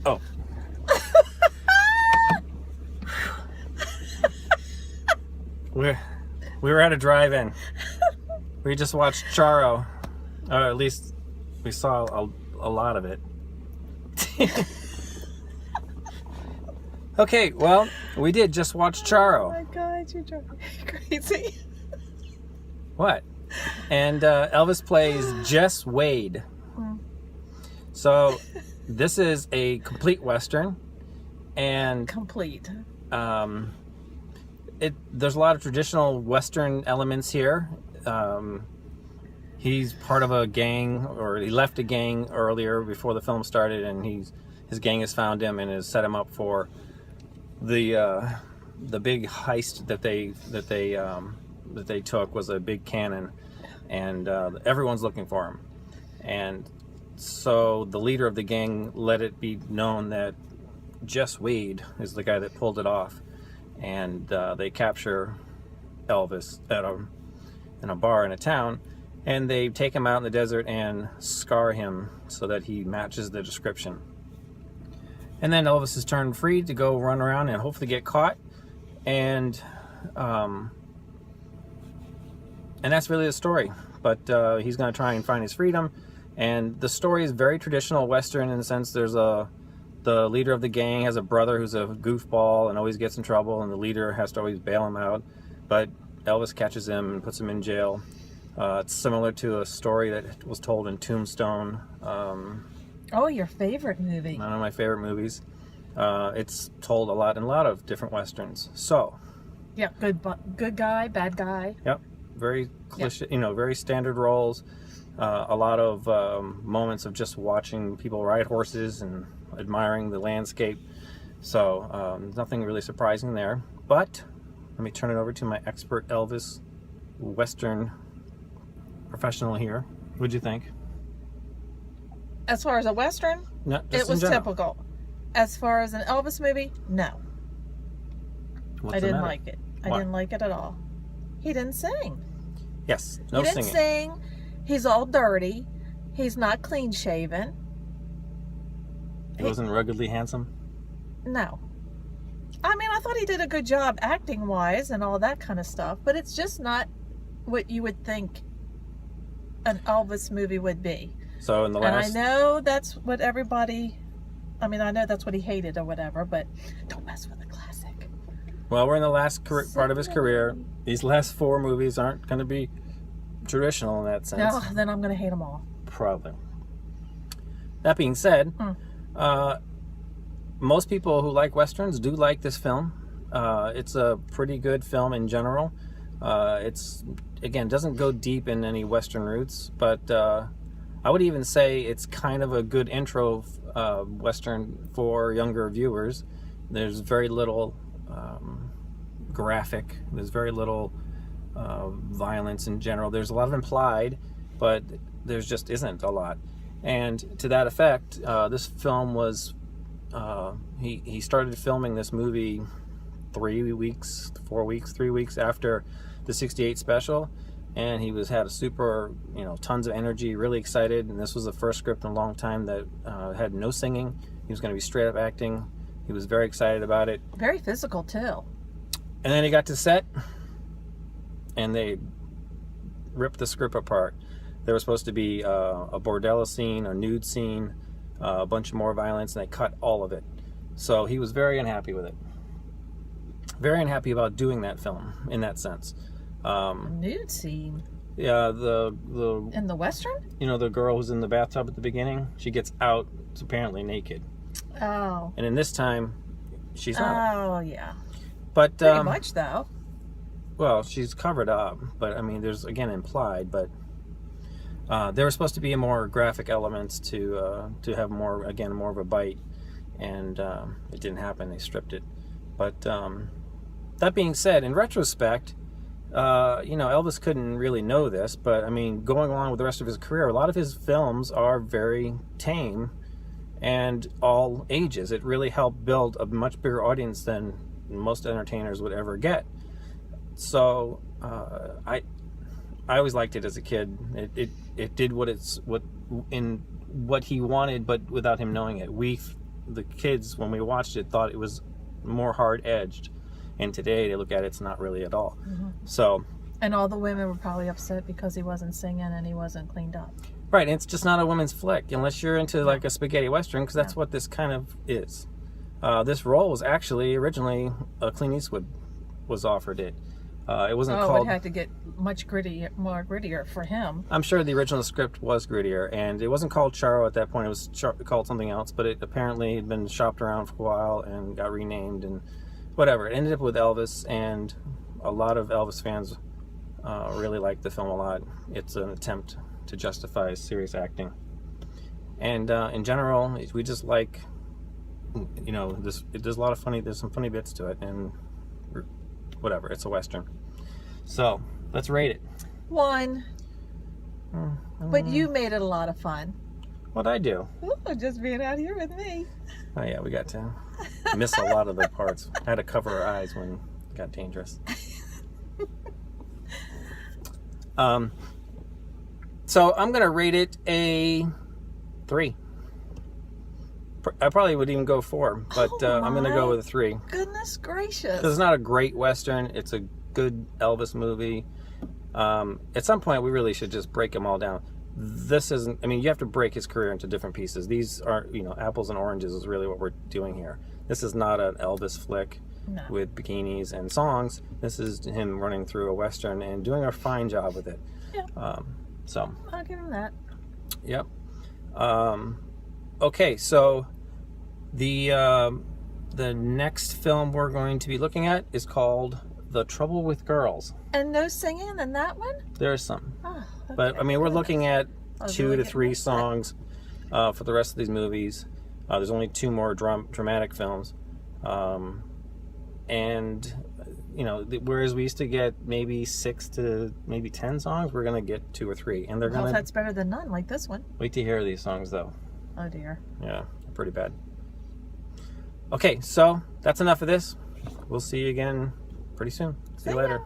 Oh. we were at a drive-in. We just watched Charro. At least we saw a lot of it. Okay, well, we did just watch Charro. Oh my God, you're driving me crazy. What? And Elvis plays Jess Wade. So this is a complete Western, and Complete. there's a lot of traditional Western elements here. He's part of a gang, or he left a gang earlier before the film started, and his gang has found him and has set him up for the big heist that they took was a big cannon, and everyone's looking for him. And so the leader of the gang let it be known that Jess Wade is the guy that pulled it off, and they capture Elvis in a bar in a town, and they take him out in the desert and scar him so that he matches the description. And then Elvis is turned free to go run around and hopefully get caught, and that's really the story. But he's going to try and find his freedom. And the story is very traditional Western in the sense the leader of the gang has a brother who's a goofball and always gets in trouble, and the leader has to always bail him out. But Elvis catches him and puts him in jail. It's similar to a story that was told in Tombstone. Oh, your favorite movie. One of my favorite movies. It's told a lot in a lot of different Westerns. So. Yeah, good guy, bad guy. Yep. Very cliche, very standard roles. A lot of moments of just watching people ride horses and admiring the landscape. So nothing really surprising there. But let me turn it over to my expert Elvis Western professional here. What'd you think? As far as a Western, No, it was typical. As far as an Elvis movie, no. I didn't like it. I didn't like it at all. He didn't sing. Yes, no he singing. didn't sing. He's all dirty. He's not clean shaven. He wasn't ruggedly handsome? No. I mean, I thought he did a good job acting wise and all that kind of stuff, but it's just not what you would think an Elvis movie would be. So in the last... And I know that's what everybody... I mean, I know that's what he hated or whatever, but don't mess with a classic. Well, we're in the last part of his career. These last 4 movies aren't going to be traditional in that sense. No, then I'm going to hate them all. Probably. That being said, most people who like Westerns do like this film. It's a pretty good film in general. It's, again, doesn't go deep in any Western roots, but I would even say it's kind of a good intro Western for younger viewers. There's very little graphic. There's very little violence in general. There's a lot of implied, but there's just isn't a lot. And to that effect, this film was, he started filming this movie 3 weeks after the '68 special, and he had a super, tons of energy, really excited, and this was the first script in a long time that had no singing. He was going to be straight up acting. He was very excited about it. Very physical, too. And then he got to set, and they ripped the script apart. There was supposed to be a bordello scene, a nude scene, a bunch more violence, and they cut all of it. So he was very unhappy with it. Very unhappy about doing that film, in that sense. A nude scene? Yeah, in the Western? The girl who's in the bathtub at the beginning, she gets out, it's apparently naked. Oh. And in this time, she's not. Oh, yeah. But pretty much, though. Well, she's covered up, but I mean, there's, again, implied, but there were supposed to be more graphic elements to have more of a bite, and it didn't happen. They stripped it. But that being said, in retrospect, Elvis couldn't really know this, but I mean, going along with the rest of his career, a lot of his films are very tame and all ages. It really helped build a much bigger audience than most entertainers would ever get. So I always liked it as a kid. It did what he wanted, but without him knowing it. We the kids, when we watched it, thought it was more hard-edged. And today they look at it, it's not really at all. So... And all the women were probably upset because he wasn't singing and he wasn't cleaned up. Right, and it's just not a woman's flick, unless you're into like a spaghetti western, because that's what this kind of is. This role was actually originally Clint Eastwood was offered it. It wasn't called... it had to get much more grittier for him. I'm sure the original script was grittier, and it wasn't called Charro at that point. It was called something else, but it apparently had been shopped around for a while and got renamed and whatever. It ended up with Elvis, and a lot of Elvis fans really liked the film a lot. It's an attempt to justify serious acting. And in general, we just like, you know, there's a lot of there's some funny bits to it, and whatever, it's a Western. So, let's rate it. 1. But you made it a lot of fun. What'd I do? Ooh, just being out here with me. Oh yeah, we got to miss a lot of the parts. I had to cover our eyes when it got dangerous. So I'm gonna rate it a 3. I probably would even go 4, but I'm gonna go with a 3. Goodness gracious! Because it's not a great Western. It's a good Elvis movie. At some point, we really should just break them all down. This isn't. I mean, you have to break his career into different pieces. These aren't, you know, apples and oranges is really what we're doing here. This is not an Elvis flick with bikinis and songs. This is him running through a Western and doing a fine job with it. Yeah. So I'll give him that. Yep. Okay, so the next film we're going to be looking at is called The Trouble with Girls. And no singing in that one? There's some. Oh, okay. But, I mean, we're looking at 2 to 3 songs for the rest of these movies. There's only 2 more dramatic films. And, you know, whereas we used to get maybe 6 to maybe 10 songs, we're going to get 2 or 3. And they're going to... that's better than none, like this one. Wait to hear these songs, though. Oh, dear. Yeah, they're pretty bad. Okay, so that's enough of this. We'll see you again pretty soon. See you later.